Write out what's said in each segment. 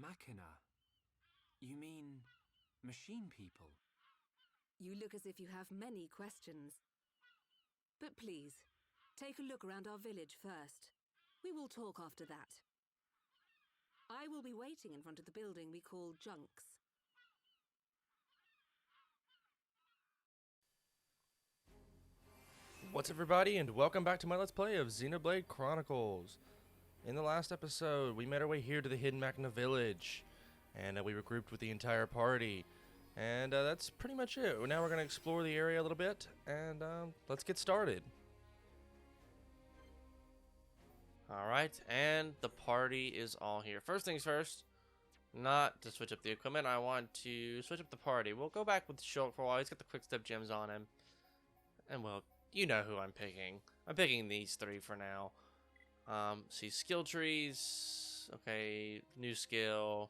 Machina? You mean machine people? You look as if you have many questions. But please, take a look around our village first. We will talk after that. I will be waiting in front of the building we call Junks. What's up, everybody, and welcome back to my Let's Play of Xenoblade Chronicles. In the last episode, we made our way here to the Hidden Machina Village, and we regrouped with the entire party. And that's pretty much it. Now we're going to explore the area a little bit, and let's get started. Alright, and the party is all here. First things first, not to switch up the equipment, I want to switch up the party. We'll go back with Shulk for a while. He's got the quick step gems on him. And well, you know who I'm picking. I'm picking these three for now. See, skill trees. Okay, new skill.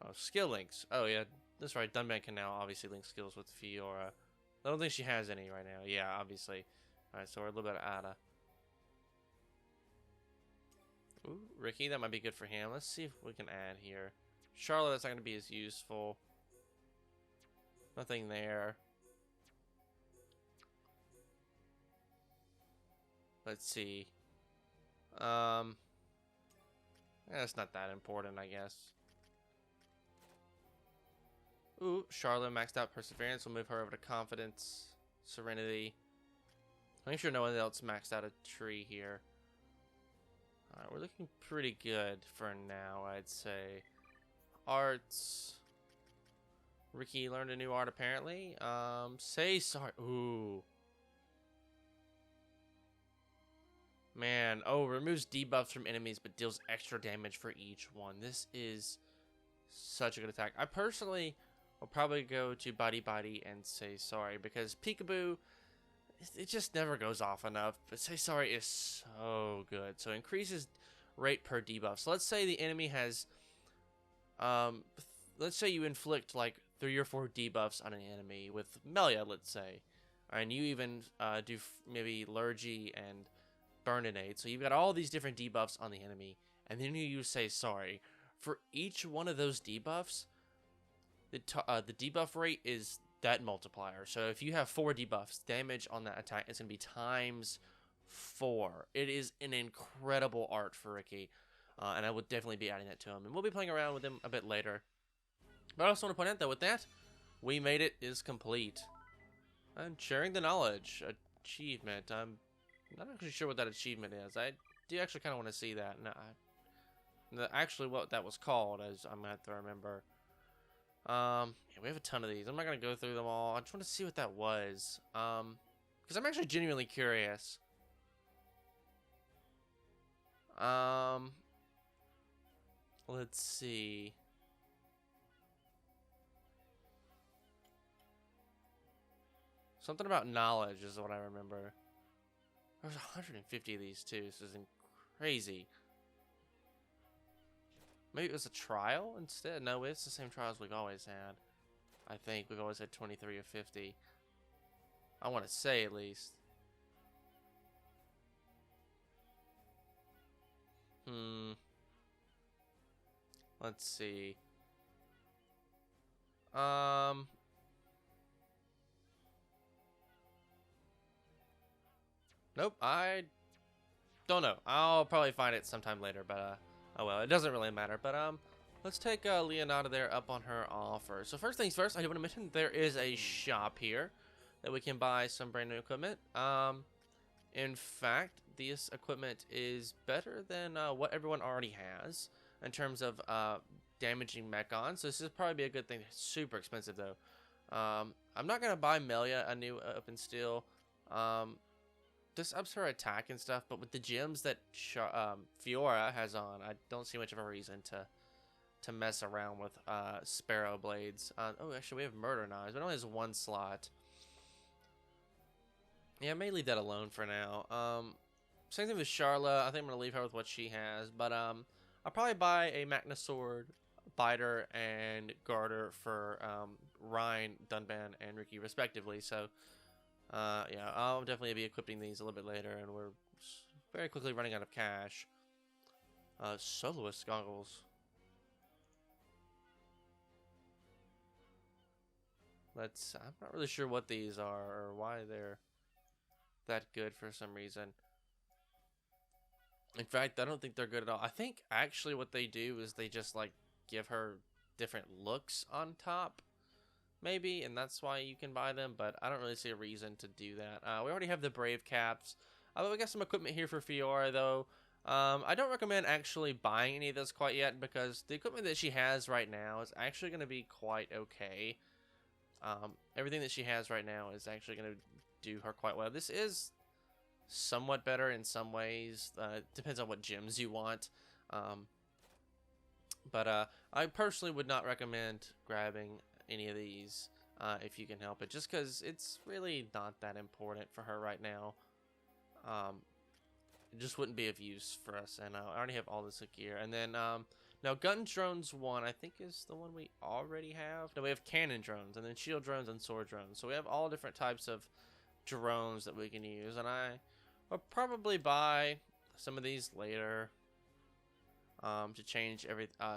Oh, skill links. Oh yeah, that's right. Dunban can now obviously link skills with Fiora. I don't think she has any right now. Yeah, obviously. Alright, so we're a little bit out of. Ooh, Ricky, that might be good for him. Let's see if we can add here. Charlotte, that's not going to be as useful. Nothing there. Let's see. Yeah, it's not that important, I guess. Ooh, Charlotte maxed out Perseverance. We'll move her over to Confidence, Serenity. I'm sure no one else maxed out a tree here. Alright, we're looking pretty good for now, I'd say. Arts. Ricky learned a new art, apparently. Say sorry. Ooh. Man, oh, removes debuffs from enemies but deals extra damage for each one. This is such a good attack. I personally will probably go to Body and say sorry because Peekaboo, it just never goes off enough. But say sorry is so good. So increases rate per debuff. So let's say the enemy has, let's say you inflict like 3 or 4 debuffs on an enemy with Melia, let's say, and you even do maybe Lurgy and Burninade. So you've got all these different debuffs on the enemy, and then you say sorry. For each one of those debuffs, the debuff rate is that multiplier. So if you have 4 debuffs, damage on that attack is going to be times 4. It is an incredible art for Ricky, and I would definitely be adding that to him. And we'll be playing around with him a bit later. But I also want to point out that with that, we made it is complete. And sharing the knowledge achievement. I'm not actually sure what that achievement is. I do actually kind of want to see that. No, actually, what that was called, as I'm gonna have to remember. Yeah, we have a ton of these. I'm not gonna go through them all. I just want to see what that was. Because I'm actually genuinely curious. Let's see. Something about knowledge is what I remember. There's 150 of these too. This is crazy. Maybe it was a trial instead? No, it's the same trials we've always had. I think we've always had 23 or 50. I want to say at least. Let's see. Nope, I don't know. I'll probably find it sometime later, but oh well, it doesn't really matter. But let's take Leonardo there up on her offer. So first things first, I do want to mention there is a shop here that we can buy some brand new equipment. In fact, this equipment is better than what everyone already has in terms of damaging mechons. So this is probably be a good thing. It's super expensive though. I'm not gonna buy Melia a new open steel. This ups her attack and stuff, but with the gems that Fiora has on, I don't see much of a reason to mess around with Sparrow Blades. Oh, actually, we have Murder Knives, but it only has 1 slot. Yeah, I may leave that alone for now. Same thing with Charla. I think I'm going to leave her with what she has, but I'll probably buy a Machina Sword, Biter, and Garter for Ryan, Dunban, and Ricky, respectively, so... yeah, I'll definitely be equipping these a little bit later, and we're very quickly running out of cash. Soloist goggles. I'm not really sure what these are or why they're that good for some reason. In fact, I don't think they're good at all. I think actually what they do is they just like give her different looks on top, maybe, and that's why you can buy them, but I don't really see a reason to do that. We already have the Brave Caps. We got some equipment here for Fiora, though. I don't recommend actually buying any of this quite yet, because the equipment that she has right now is actually going to be quite okay. Everything that she has right now is actually going to do her quite well. This is somewhat better in some ways. Depends on what gems you want. But I personally would not recommend grabbing any of these if you can help it, just because it's really not that important for her right now. It just wouldn't be of use for us, and I already have all this gear. And then now gun drones 1 I think is the one we already have. No, we have cannon drones, and then shield drones and sword drones. So we have all different types of drones that we can use, and I will probably buy some of these later to change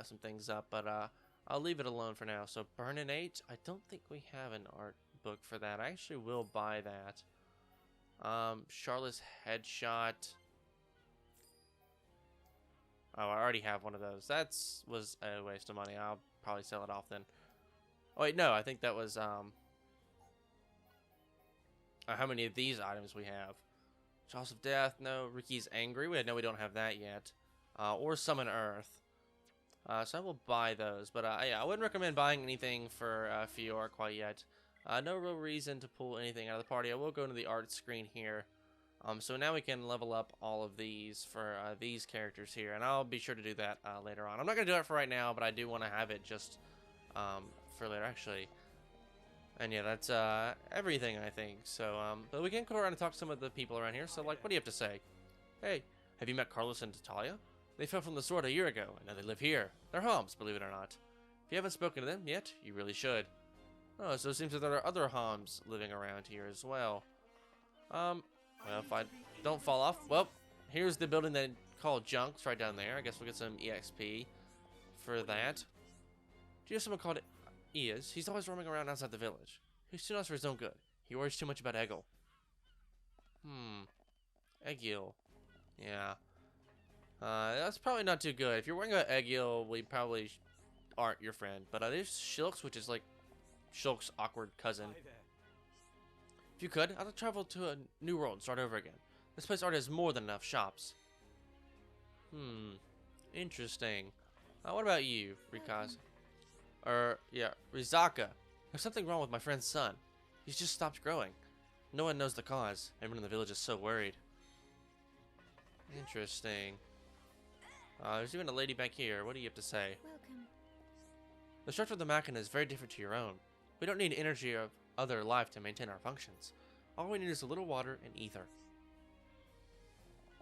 some things up, but I'll leave it alone for now. So Burning 8, I don't think we have an art book for that. I actually will buy that. Charlotte's Headshot. Oh, I already have one of those. That was a waste of money. I'll probably sell it off then. Oh wait, no, I think that was how many of these items we have. Jaws of Death, no. Ricky's Angry, we don't have that yet. Or Summon Earth. So I will buy those, but yeah, I wouldn't recommend buying anything for Fiora quite yet. No real reason to pull anything out of the party. I will go into the art screen here. So now we can level up all of these for these characters here, and I'll be sure to do that later on. I'm not going to do it for right now, but I do want to have it just for later, actually. And yeah, that's everything, I think. So, but we can go around and talk to some of the people around here. So, like, what do you have to say? Hey, have you met Carlos and Natalia? They fell from the sword a year ago, and now they live here. They're Homs, believe it or not. If you haven't spoken to them yet, you really should. Oh, so it seems that there are other Homs living around here as well. Well, if I don't fall off, well, here's the building they call Junks right down there. I guess we'll get some EXP for that. Do you have someone called Iaz? He's always roaming around outside the village. He's too nice for his own good. He worries too much about Egil. Egil. Yeah. That's probably not too good. If you're worrying about Egil, we probably aren't your friend. But there's Shulk's, which is like Shulk's awkward cousin. If you could, I'd travel to a new world and start over again. This place already has more than enough shops. Interesting. What about you, Rikaz? Yeah, Rizaka. There's something wrong with my friend's son. He's just stopped growing. No one knows the cause. Everyone in the village is so worried. Interesting. There's even a lady back here. What do you have to say? Welcome. The structure of the machina is very different to your own. We don't need energy of other life to maintain our functions. All we need is a little water and ether.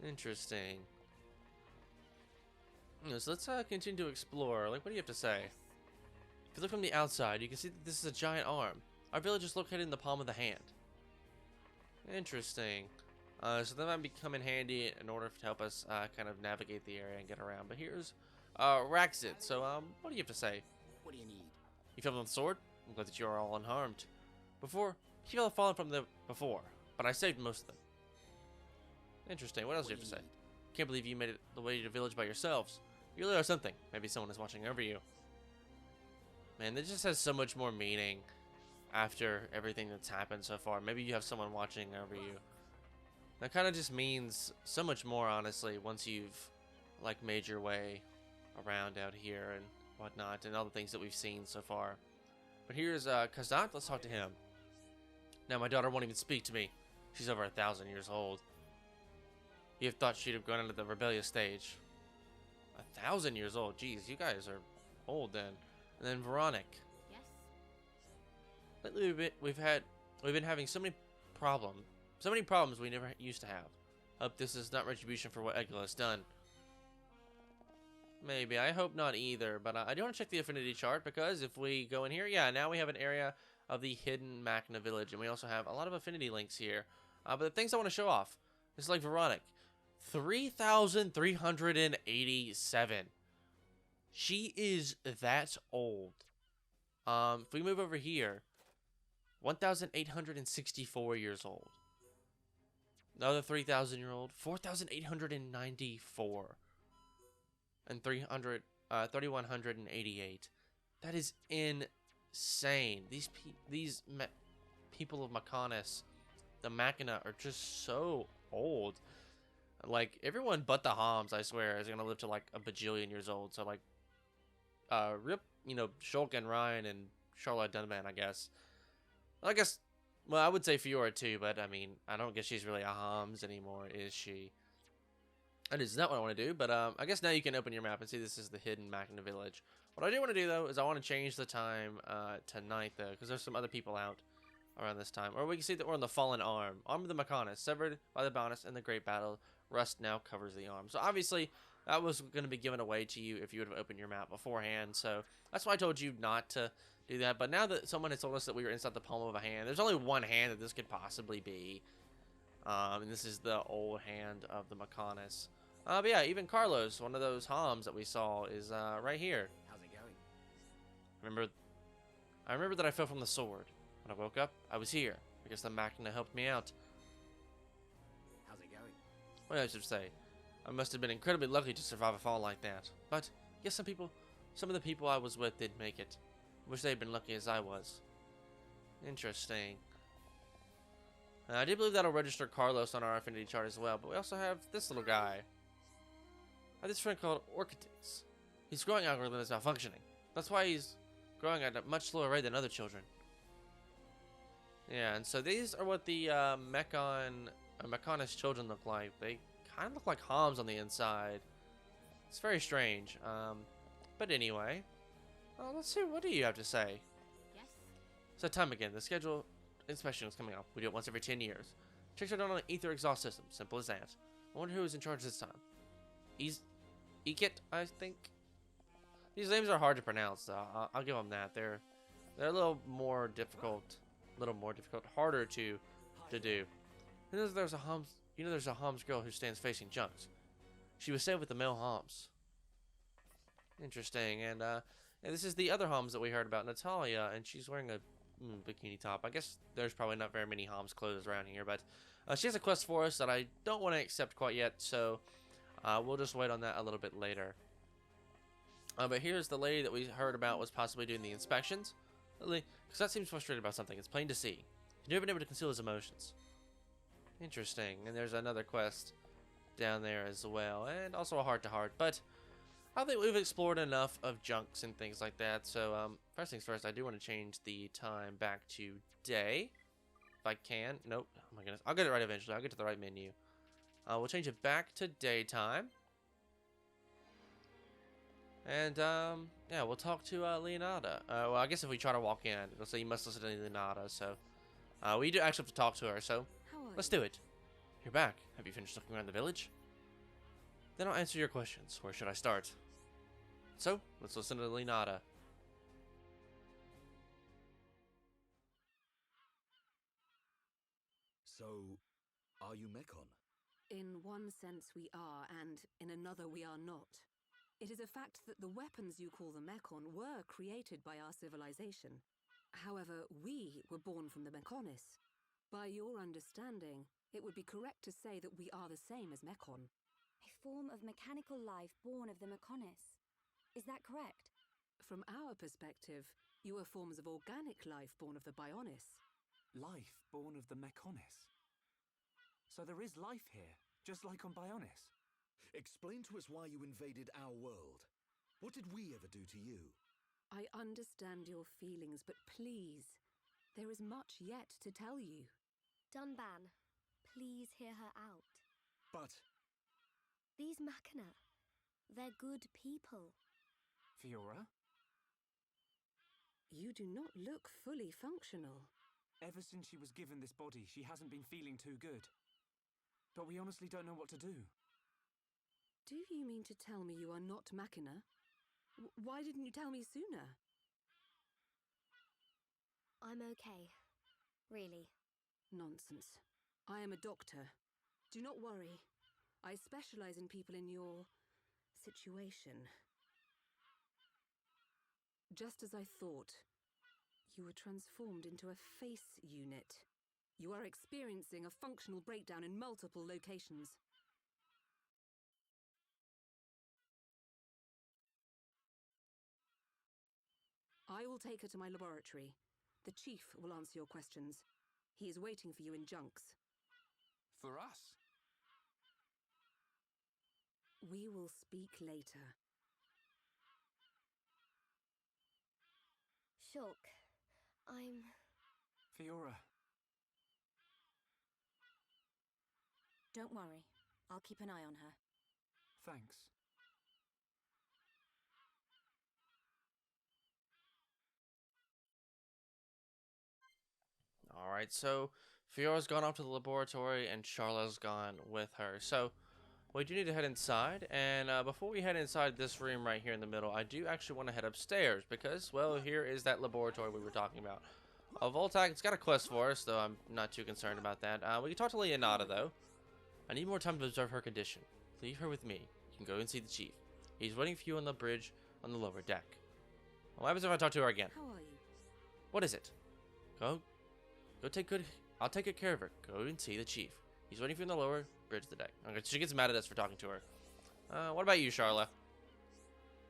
Interesting. So let's continue to explore. Like, what do you have to say? If you look from the outside, you can see that this is a giant arm. Our village is located in the palm of the hand. Interesting. So that might come in handy in order to help us kind of navigate the area and get around. But here's Raxit. So what do you have to say? What do you need? You fell on the sword? I'm glad that you are all unharmed. People have fallen from before, but I saved most of them. Interesting. What else do you have to say? Can't believe you made it the way to the village by yourselves. You really are something. Maybe someone is watching over you. Man, this just has so much more meaning after everything that's happened so far. Maybe you have someone watching over you. That kind of just means so much more, honestly, once you've like made your way around out here and whatnot, and all the things that we've seen so far. But here's Kazat. Let's talk to him. Now my daughter won't even speak to me. She's over 1,000 years old. You have thought she'd have gone into the rebellious stage. 1,000 years old. Jeez, you guys are old then. And then Veronic. Yes. Lately we've been having so many problems we never used to have. Hope this is not retribution for what Egil has done. Maybe. I hope not either. But I do want to check the affinity chart, because if we go in here, yeah, now we have an area of the Hidden Machina Village, and we also have a lot of affinity links here. But the things I want to show off is like Veronic. 3,387. She is that old. If we move over here, 1,864 years old. Another 3,000-year-old, 4,894. And 3,188. That is insane. These people of Mechonis, the Machina, are just so old. Like, everyone but the Homs, I swear, is gonna live to like a bajillion years old. So like, rip, Shulk and Ryan and Charlotte Dunban, I guess. Well, I would say Fiora too, but I mean, I don't guess she's really a Homs anymore, is she? That is not what I want to do, but I guess now you can open your map and see this is the Hidden Machina Village. What I do want to do, though, is I want to change the time to night, though, because there's some other people out around this time. Or we can see that we're on the Fallen Arm. Arm of the Mechonis, severed by the Bonus in the Great Battle. Rust now covers the arm. So obviously, that was going to be given away to you if you would have opened your map beforehand. So that's why I told you not to do that. But now that someone has told us that we were inside the palm of a hand, there's only one hand that this could possibly be. And this is the old hand of the Mechonis. But yeah, even Carlos, one of those Homs that we saw, is right here. How's it going? I remember that I fell from the sword. When I woke up, I was here. I guess the Machina helped me out. How's it going? What I should say, I must have been incredibly lucky to survive a fall like that. But yes, some of the people I was with did make it. Wish they'd been lucky as I was. Interesting. I do believe that'll register Carlos on our affinity chart as well, but we also have this little guy. I have this friend called Orchidix. His growing algorithm is malfunctioning. That's why he's growing at a much slower rate than other children. Yeah, and so these are what the Mechonis children look like. They kind of look like Homs on the inside. It's very strange. But anyway, let's see. What do you have to say? Yes. So time again. The schedule inspection is coming up. We do it once every 10 years. Checks are done on an ether exhaust system. Simple as that. I wonder who is in charge this time. Ekit, I think. These names are hard to pronounce, though. I'll give them that. They're a little more difficult, harder to do. There's a Homs girl who stands facing Junks. She was saved with the male Homs. Interesting. And this is the other Homs that we heard about, Natalia, and she's wearing a bikini top. I guess there's probably not very many Homs clothes around here, but she has a quest for us that I don't want to accept quite yet, so we'll just wait on that a little bit later. But here's the lady that we heard about was possibly doing the inspections. Because that seems frustrated about something. It's plain to see. He's never been able to conceal his emotions. Interesting. And there's another quest down there as well. And also a heart-to-heart. But I think we've explored enough of Junks and things like that. So first things first, I do want to change the time back to day. If I can. Nope. Oh my goodness. I'll get it right eventually. I'll get to the right menu. We'll change it back to daytime. And, yeah, we'll talk to Leonarda. Well, I guess if we try to walk in, it'll say you must listen to Leonarda, so we do actually have to talk to her, so let's do it. You're back. Have you finished looking around the village? Then I'll answer your questions. Where should I start? So, let's listen to Leonarda. So, are you Mechon? In one sense we are, and in another we are not. It is a fact that the weapons you call the Mechon were created by our civilization. However, we were born from the Mechonis. By your understanding, it would be correct to say that we are the same as Mechon. A form of mechanical life born of the Mechonis. Is that correct? From our perspective, you are forms of organic life born of the Bionis. Life born of the Mechonis. So there is life here, just like on Bionis. Explain to us why you invaded our world. What did we ever do to you? I understand your feelings, but please, there is much yet to tell you. Dunban, please hear her out. But... These Machina, they're good people. Fiora? You do not look fully functional. Ever since she was given this body, she hasn't been feeling too good. But we honestly don't know what to do. Do you mean to tell me you are not Machina? Why didn't you tell me sooner? I'm okay. Really. Nonsense. I am a doctor. Do not worry. I specialize in people in your situation. Just as I thought, you were transformed into a face unit. You are experiencing a functional breakdown in multiple locations. I will take her to my laboratory. The Chief will answer your questions. He is waiting for you in Junks. For us? We will speak later. Shulk, I'm... Fiora, Don't worry. I'll keep an eye on her. thanks. Alright, so Fiora's gone off to the laboratory and Charla's gone with her. So we do need to head inside, and before we head inside this room right here in the middle, I do actually want to head upstairs because, well, here is that laboratory we were talking about. Voltag, it's got a quest for us, though I'm not too concerned about that. We can talk to Leonata, though. I need more time to observe her condition. Leave her with me. You can go and see the Chief. He's waiting for you on the bridge on the lower deck. What happens if I talk to her again? How are you? What is it? Go take good... I'll take good care of her. Go and see the Chief. He's waiting for you on the lower bridge of the deck. Okay, she gets mad at us for talking to her. What about you, Charla?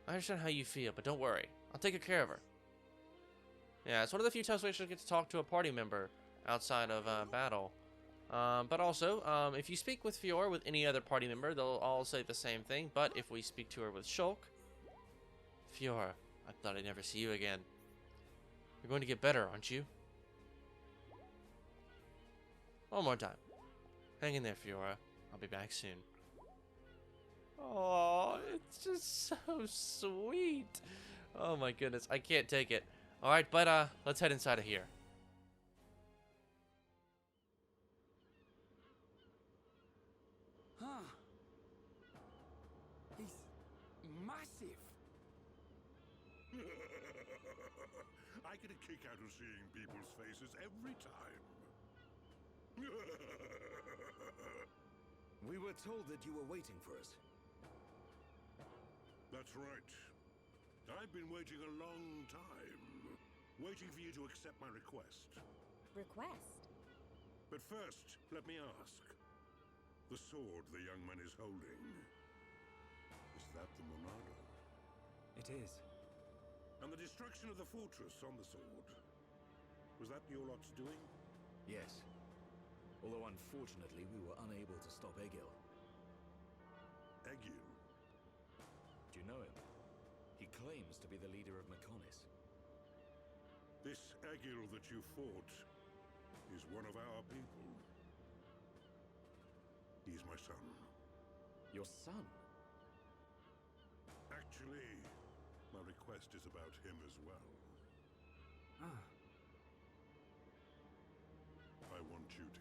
I understand how you feel, but don't worry. I'll take good care of her. Yeah, it's one of the few times we actually get to talk to a party member outside of battle. But also, if you speak with Fiora with any other party member, they'll all say the same thing. But if we speak to her with Shulk... Fiora, I thought I'd never see you again. You're going to get better, aren't you? One more time. Hang in there, Fiora. I'll be back soon. Oh, it's just so sweet. Oh my goodness, I can't take it. Alright, but let's head inside of here. Huh. He's massive. I get a kick out of seeing people's faces every time. We were told that you were waiting for us. That's right. I've been waiting a long time. Waiting for you to accept my request. Request? But first, let me ask. The sword the young man is holding. Is that the Monado? It is. And the destruction of the fortress on the sword. Was that your lot's doing? Yes. Although unfortunately we were unable to stop Egil. Egil? Do you know him? He claims to be the leader of Mechonis. This Egil that you fought is one of our people. He's my son. Your son? Actually, my request is about him as well. Ah, I want you to